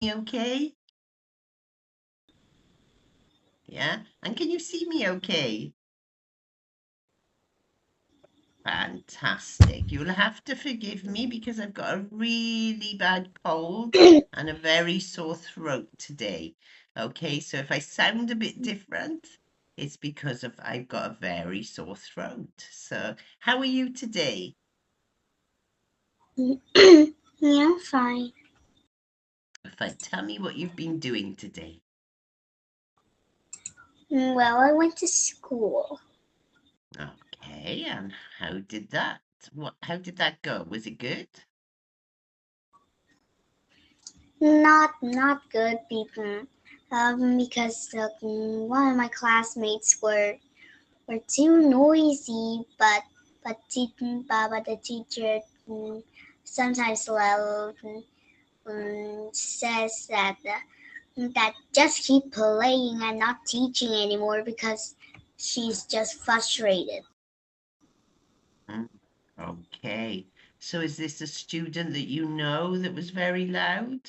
me okay? Yeah? And can you see me okay? Fantastic. You'll have to forgive me because I've got a really bad cold and a very sore throat today. Okay, so if I sound a bit different, it's because of I've got a very sore throat. So, how are you today? Yeah, I'm fine. Tell me what you've been doing today. Well, I went to school. Okay, and how did that? How did that go? Was it good? Not good, people. Because one of my classmates were too noisy, but the teacher sometimes says that just keep playing and not teaching anymore because she's just frustrated. Mm, okay. So is this a student that you know that was very loud?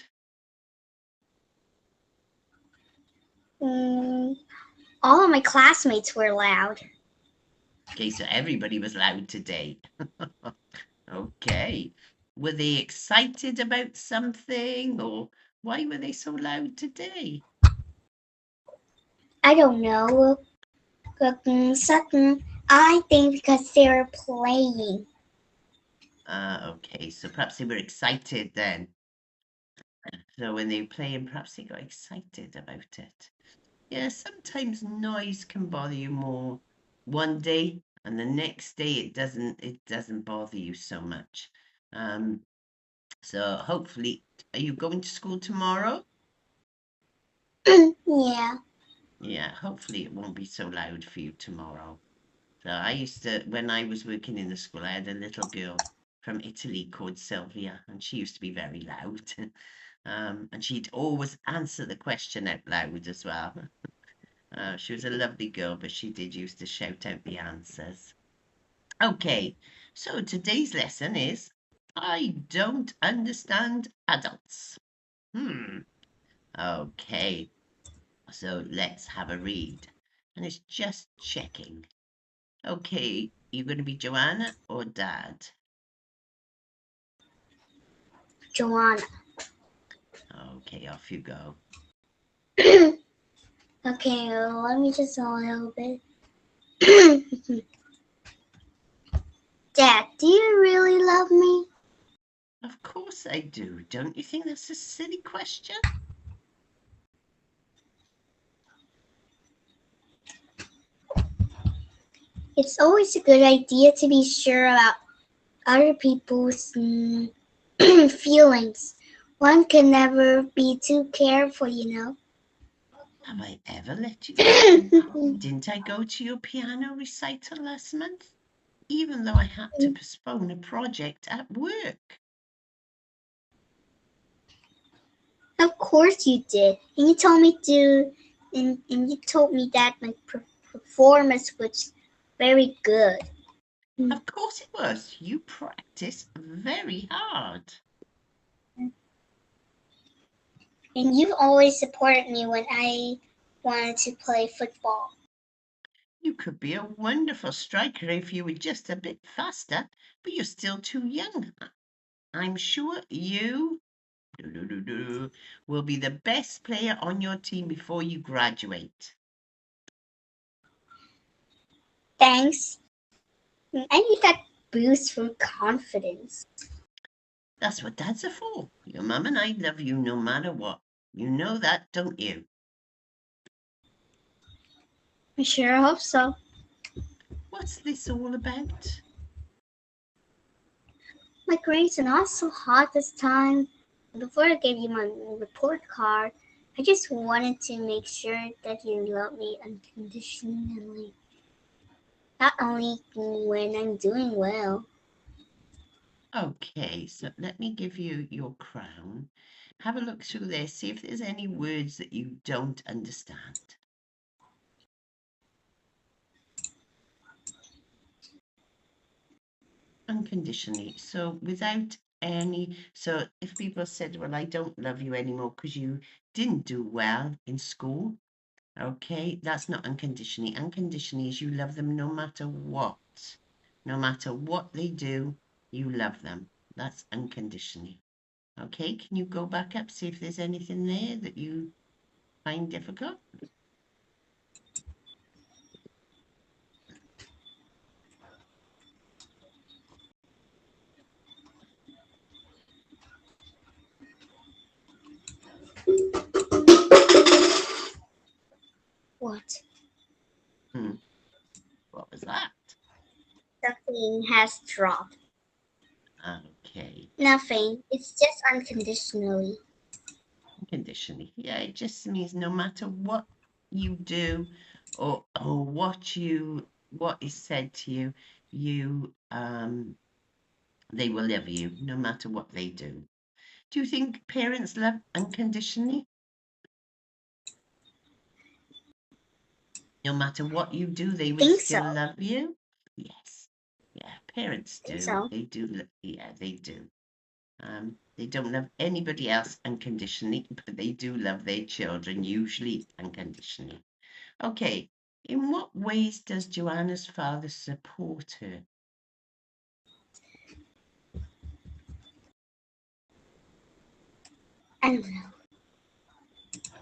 Mm, all of my classmates were loud. Okay, so everybody was loud today. Okay. Were they excited about something or why were they so loud today? I don't know. Sudden, I think because they were playing. Okay, so perhaps they were excited then. So when they were playing, perhaps they got excited about it. Yeah, sometimes noise can bother you more one day, and the next day it doesn't bother you so much. Um, so hopefully, are you going to school tomorrow? Yeah. Yeah, hopefully it won't be so loud for you tomorrow. So I used to, when I was working in the school, I had a little girl from Italy called Sylvia, and she used to be very loud. And she'd always answer the question out loud as well. She was a lovely girl, but she did used to shout out the answers. Okay, so today's lesson is I don't understand adults. Hmm. Okay, so let's have a read. And it's just checking. Okay, you're going to be Joanna or Dad? Joanna. Okay, off you go. Okay, let me just a little bit. Dad, do you really love me? Of course I do. Don't you think that's a silly question? It's always a good idea to be sure about other people's feelings. One can never be too careful, you know. Have I ever let you down? Didn't I go to your piano recital last month? Even though I had to postpone a project at work. Of course you did. And you told me that my performance was very good. Of course it was. You practiced very hard. And you always supported me when I wanted to play football. You could be a wonderful striker if you were just a bit faster, but you're still too young. I'm sure you will be the best player on your team before you graduate. Thanks. I need that boost from confidence. That's what dads are for. Your mum and I love you no matter what. You know that, don't you? I sure hope so. What's this all about? My grades are not so hot this time. Before I gave you my report card, I just wanted to make sure that you love me unconditionally. Not only when I'm doing well. Okay, so let me give you your crown. Have a look through there, see if there's any words that you don't understand. Unconditionally. So without So if people said, well, I don't love you anymore because you didn't do well in school, okay, that's not unconditionally. Unconditionally is you love them no matter what. No matter what they do, you love them. That's unconditionally. Okay, can you go back up, see if there's anything there that you find difficult? What? Hmm, what was that? Something has dropped. Okay, Nothing. It's just unconditionally. unconditionally. Yeah, it just means no matter what you do or what is said to you, you they will love you no matter what they do. Do you think parents love unconditionally? No matter what you do, they would Think so. still love you? Yes. Yeah, parents Think do. so. They do. Yeah, they do. They don't love anybody else unconditionally, but they do love their children, usually unconditionally. Okay. In what ways does Joanna's father support her? I don't know.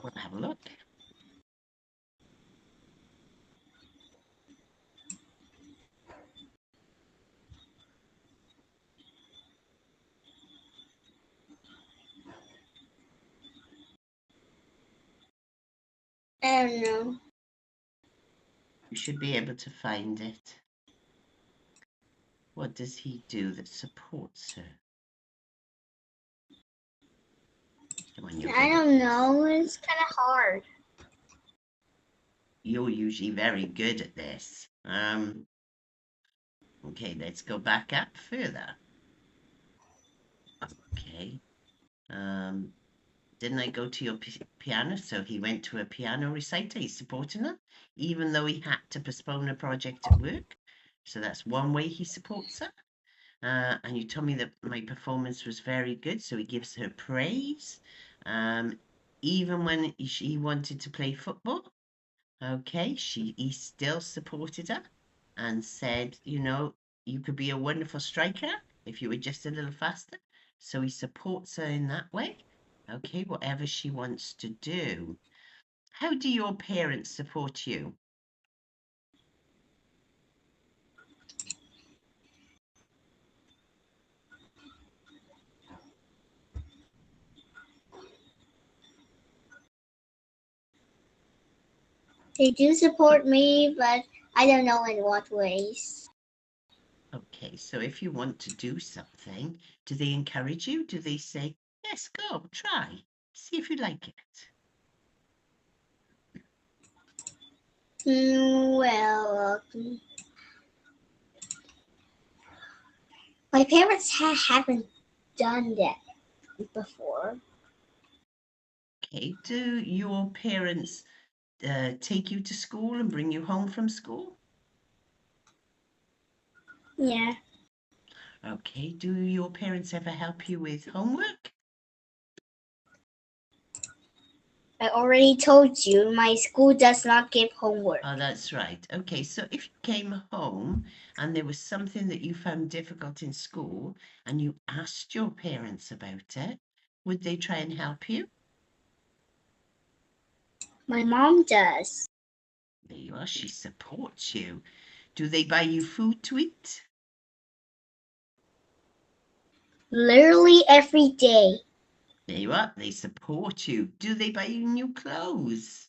We'll have a look. I don't know. You should be able to find it. What does he do that supports her? Come on, you're I good at don't this. know. It's kind of hard. You're usually very good at this. Okay, let's go back up further. Okay. Um, didn't I go to your piano? So he went to a piano recital. He's supporting her, even though he had to postpone a project at work. So that's one way he supports her. And you told me that my performance was very good, so he gives her praise. Um, even when she wanted to play football, okay, he still supported her and said, you could be a wonderful striker if you were just a little faster. So he supports her in that way. Okay, whatever she wants to do. How do your parents support you? They do support me, but I don't know in what ways. Okay, so if you want to do something, do they encourage you? Do they say, yes, go, try, see if you like it? Well, my parents haven't done that before. Okay, do your parents take you to school and bring you home from school? Yeah. Okay, do your parents ever help you with homework? I already told you my school does not give homework. Oh, that's right. Okay, so if you came home and there was something that you found difficult in school and you asked your parents about it, would they try and help you? My mom does. There you are, she supports you. Do they buy you food to eat? Literally every day. There you are, they support you. Do they buy you new clothes?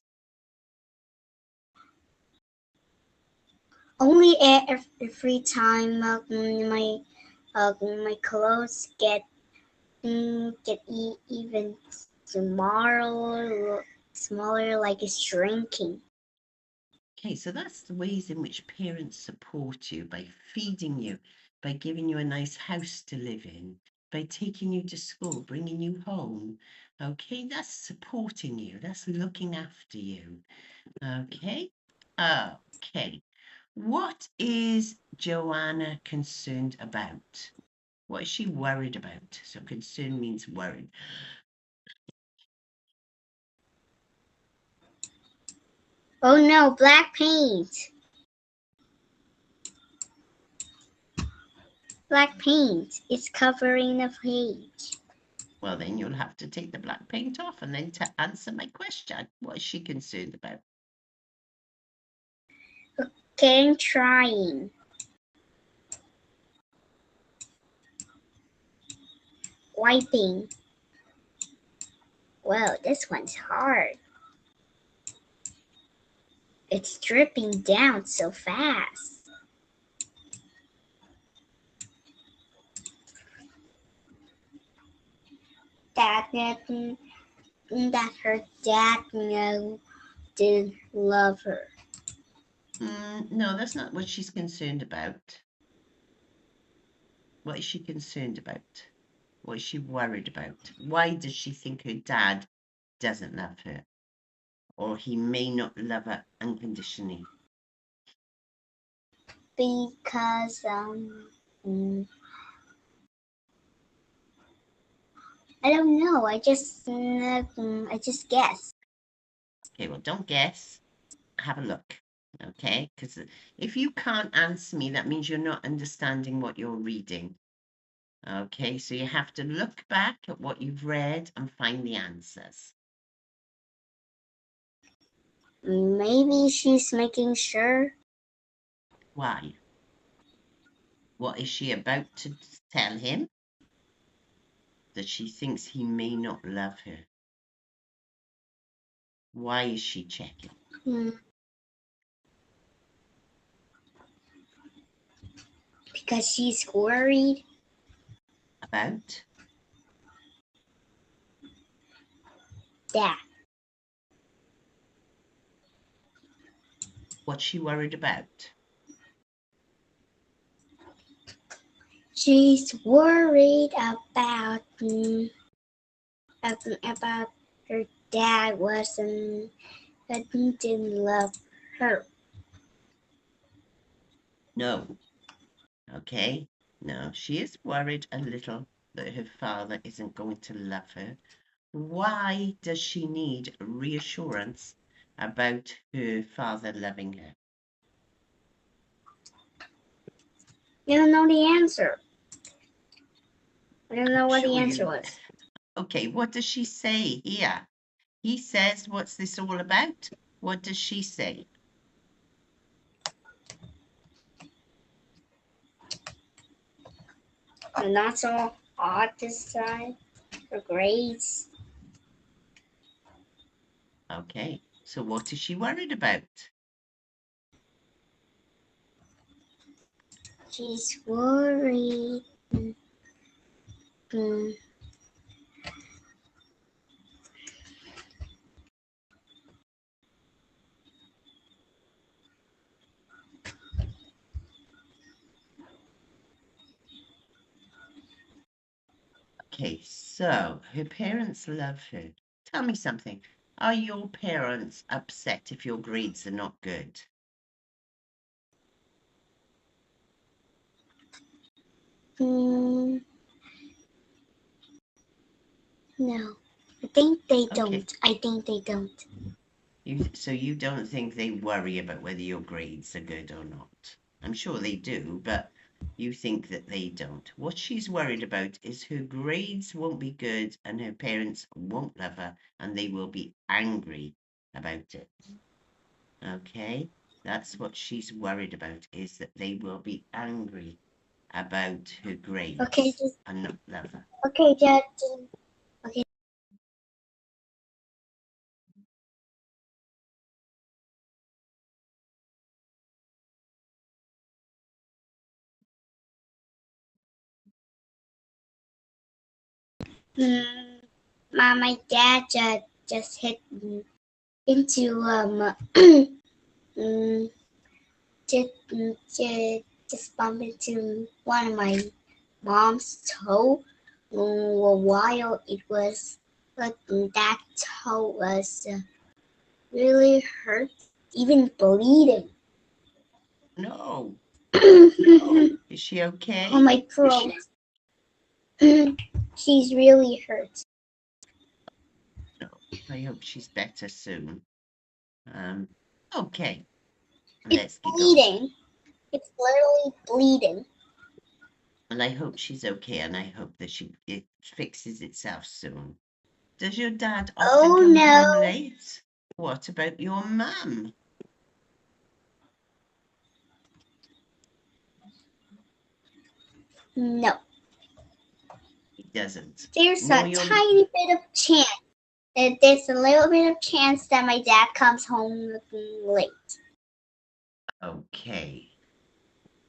Only every time my clothes get even smaller, like it's shrinking. Okay, so that's the ways in which parents support you by feeding you, by giving you a nice house to live in, by taking you to school, bringing you home. Okay, that's supporting you, that's looking after you. Okay, okay. What is Joanna concerned about? What is she worried about? So concern means worried. Oh no, black paint. Black paint. It's covering the page. Well, then you'll have to take the black paint off and then to answer my question. What is she concerned about? Okay, I'm trying. Wiping. Well, this one's hard. It's dripping down so fast. That her dad didn't love her. No, that's not what she's concerned about. What is she concerned about? What is she worried about? Why does she think her dad doesn't love her? Or he may not love her unconditionally? Because I don't know. I just guess. Okay, well, don't guess. Have a look. Okay, because if you can't answer me, that means you're not understanding what you're reading. Okay, so you have to look back at what you've read and find the answers. Maybe she's making sure. Why? What is she about to tell him? That she thinks he may not love her. Why is she checking? Because she's worried. About? That. What's she worried about? She's worried about her dad didn't love her. No. Okay. No, she is worried a little that her father isn't going to love her. Why does she need reassurance about her father loving her? I don't know the answer. I don't know what Sure the answer you. was. Okay, what does she say here? He says, what's this all about? What does she say? I'm not so hot this time. Her grades. Okay, so what is she worried about? She's worried. Okay, so her parents love her. Tell me something. Are your parents upset if your grades are not good? No, I think they Okay. don't. I think they don't. So you don't think they worry about whether your grades are good or not? I'm sure they do, but you think that they don't. What she's worried about is her grades won't be good and her parents won't love her and they will be angry about it. Okay? That's what she's worried about, is that they will be angry about her grades Okay, and not love her. okay, Dad. Okay. My dad just hit into mm, just, just bumped into one of my mom's toe. While it was, but that toe was really hurt, even bleeding. No. On Is she okay? my throat. She's really hurt. No, I hope she's better soon. Um, okay, It's let's get going. bleeding. It's literally bleeding. Well, I hope she's okay, and I hope that it fixes itself soon. Does your dad often Oh come home no. late? What about your mum? No. He doesn't. There's Nor a your. tiny bit of chance. There's a little bit of chance that my dad comes home late. Okay.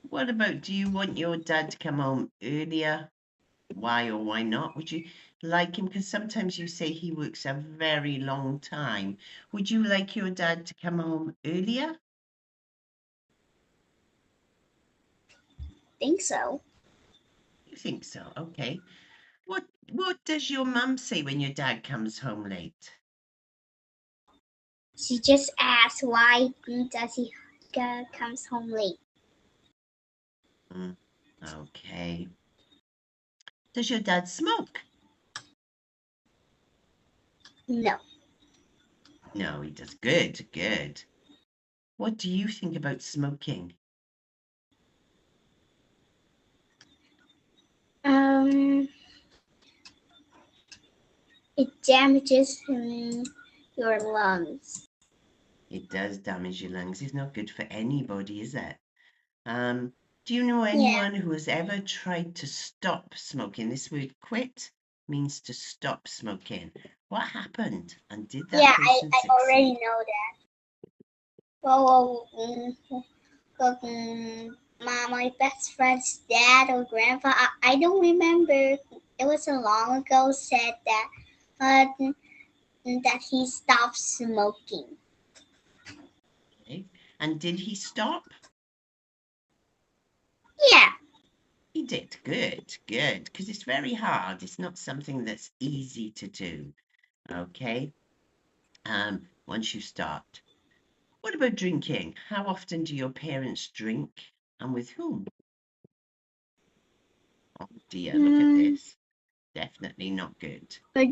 What about, do you want your dad to come home earlier? Why or why not? Would you like him? Because sometimes you say he works a very long time. Would you like your dad to come home earlier? Think so. You think so? Okay. What does your mum say when your dad comes home late? She just asks why does he comes home late. Mm, okay. Does your dad smoke? No. No, he does. Good, good. What do you think about smoking? Um, it damages your lungs. It does damage your lungs. It's not good for anybody, is it? Do you know Yeah. anyone who has ever tried to stop smoking? This word quit means to stop smoking. What happened? And did that Yeah, person I already succeed? know that. Well, my best friend's dad or grandpa, I don't remember. It was a long ago. Said that he stopped smoking. Okay. And did he stop? Yeah. He did. Good, good. Because it's very hard. It's not something that's easy to do. Okay. Once you start. What about drinking? How often do your parents drink and with whom? Oh dear, look at Mm, this. Definitely not good. but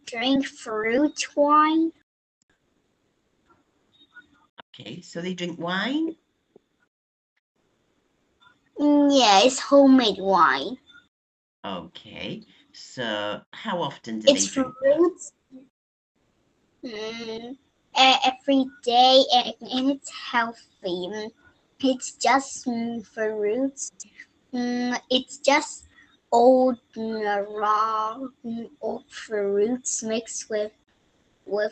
drink fruit wine. Okay, so they drink wine. Yeah, it's homemade wine. Okay, so how often do they It's drink that? fruits mm, every day, and it's healthy. It's just fruits. It's just old raw old fruits mixed with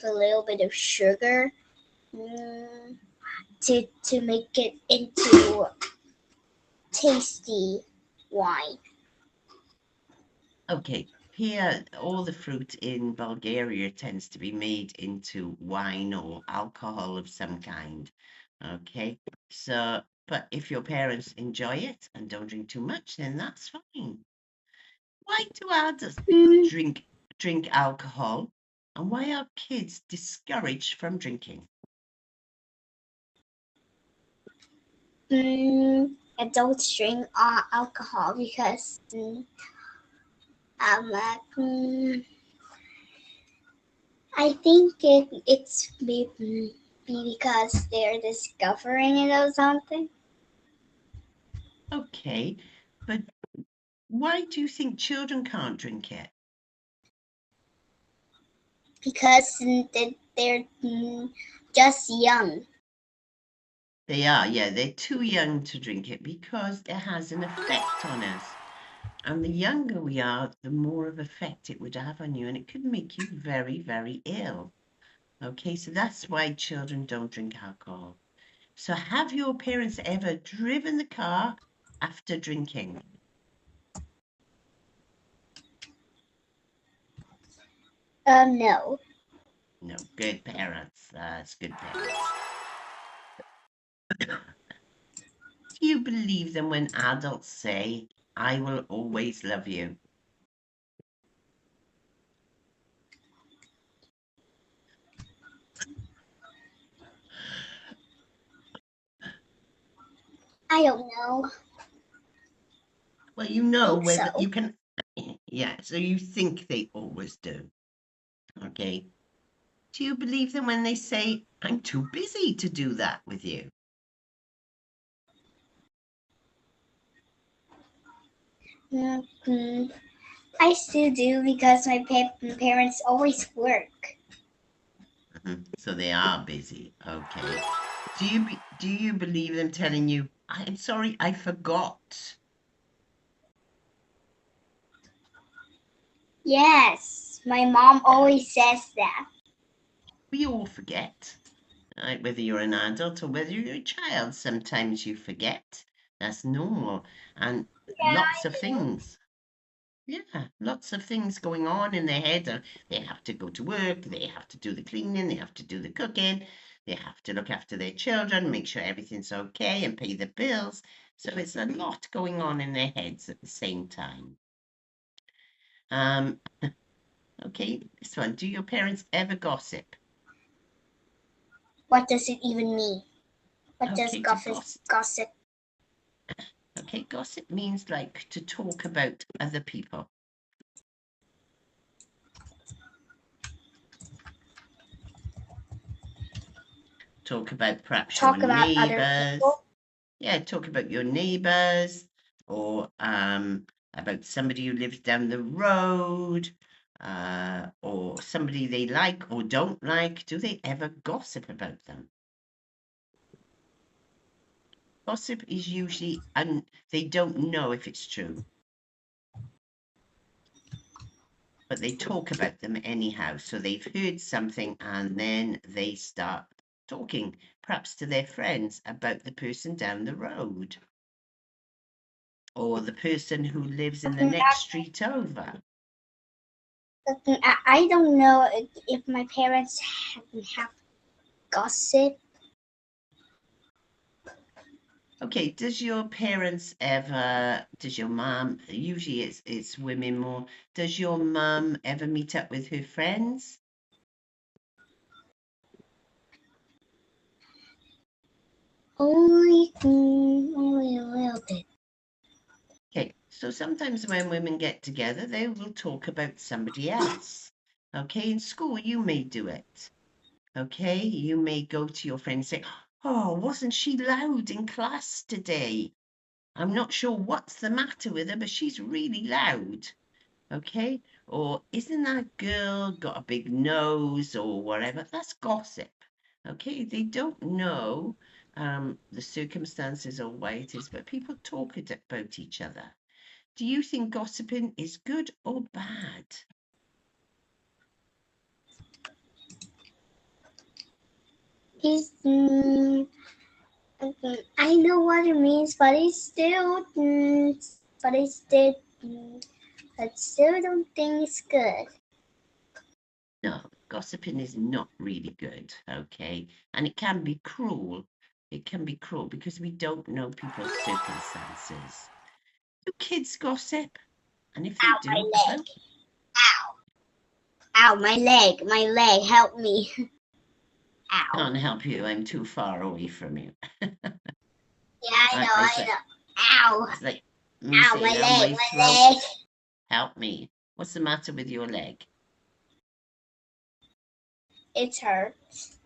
a little bit of sugar mm, to make it into tasty wine. Okay, here all the fruit in Bulgaria tends to be made into wine or alcohol of some kind. Okay, so but if your parents enjoy it and don't drink too much, then that's fine. Why do adults Mm, drink drink alcohol, and why are kids discouraged from drinking? adults drink alcohol because um, uh, mm, I think it's be because they're discovering it or something. Okay, but why do you think children can't drink it? Because they're just young. They are, yeah, they're too young to drink it because it has an effect on us. And the younger we are, the more of effect it would have on you, and it could make you very, very ill. Okay, so that's why children don't drink alcohol. So have your parents ever driven the car after drinking? No. No, good parents. That's good parents. Do you believe them when adults say, I will always love you? I don't know. Well, you know Think whether so. you can. Yeah, so you think they always do. Okay. Do you believe them when they say, I'm too busy to do that with you? Mm-hmm. I still do because my parents always work. So they are busy. Okay. Do you believe them telling you, I'm sorry, I forgot? Yes, my mom Yeah, always says that. we all forget. Right? Whether you're an adult or whether you're a child, sometimes you forget. That's normal. And Yeah, lots of I do. things. Yeah, lots of things going on in their head. They have to go to work, they have to do the cleaning, they have to do the cooking, they have to look after their children, make sure everything's okay and pay the bills. So it's a lot going on in their heads at the same time. Um, okay, this one. Do your parents ever gossip? What does it even mean? What does Okay, to gossip. gossip? Okay, gossip means like to talk about other people. Talk about perhaps your Talk about other neighbors. people? Yeah, talk about your neighbors or about somebody who lives down the road or somebody they like or don't like. Do they ever gossip about them? Gossip is usually, and they don't know if it's true, but they talk about them anyhow. So they've heard something and then they start talking, perhaps to their friends, about the person down the road or the person who lives in the next street over. I don't know if my parents have gossip. Okay, does your parents ever, does your mum, usually it's women more, does your mum ever meet up with her friends? Only a little bit. Okay, so sometimes when women get together, they will talk about somebody else. Okay, in school you may do it. Okay, you may go to your friend and say, oh, wasn't she loud in class today? I'm not sure what's the matter with her, but she's really loud. Okay? Or isn't that girl got a big nose or whatever? That's gossip. Okay? They don't know the circumstances or why it is, but people talk about each other. Do you think gossiping is good or bad? Is I know what it means, but but it's still, I still don't think it's good. No, gossiping is not really good, okay? And it can be cruel. It can be cruel because we don't know people's circumstances. Do kids gossip? And if they Ow, my do, leg! about Ow! Ow, my leg! My leg! Help me! Ow! can't help you. I'm too far away from you. Yeah, I know, It's I like know. Ow! it's like me Ow, my saying, "Oh, leg! my My leg! throat, help me." What's the matter with your leg? It hurts.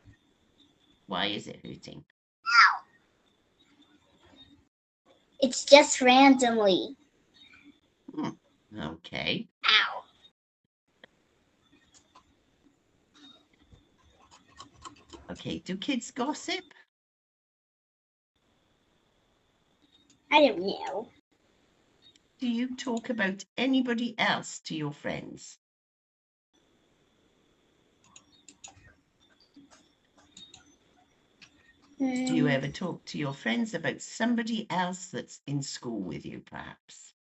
Why is it hurting? It's just randomly. Hmm. Okay. Ow! Okay. Do kids gossip? I don't know. Do you talk about anybody else to your friends? Do you Hmm. ever talk to your friends about somebody else that's in school with you, perhaps?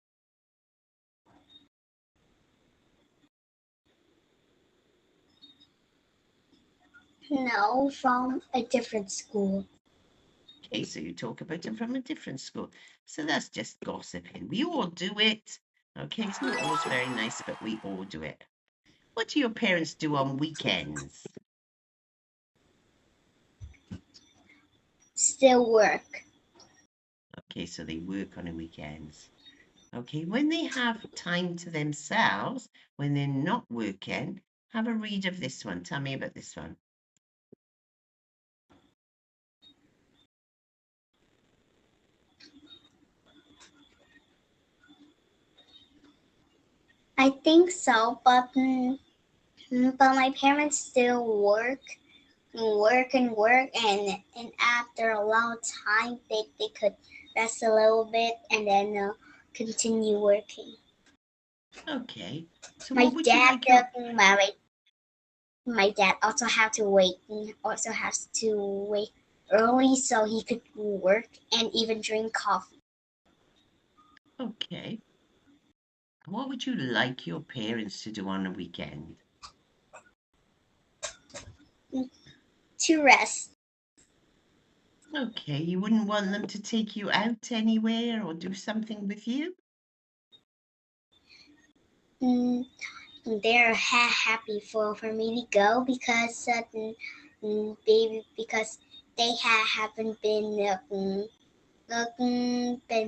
No, from a different school. Okay, so you talk about them from a different school. So that's just gossiping. We all do it. Okay, it's not always very nice, but we all do it. What do your parents do on weekends? Still work. Okay, so they work on the weekends. Okay, when they have time to themselves, when they're not working, have a read of this one. Tell me about this one. I think so, but my parents still work, and after a long time they could rest a little bit and then continue working. Okay, so My what would you dad like your my dad also has to wake early so he could work and even drink coffee. okay? What would you like your parents to do on a weekend? To rest. Okay, you wouldn't want them to take you out anywhere or do something with you? Mm, they're happy for me to go because baby because they haven't been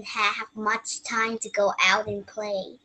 have much time to go out and play.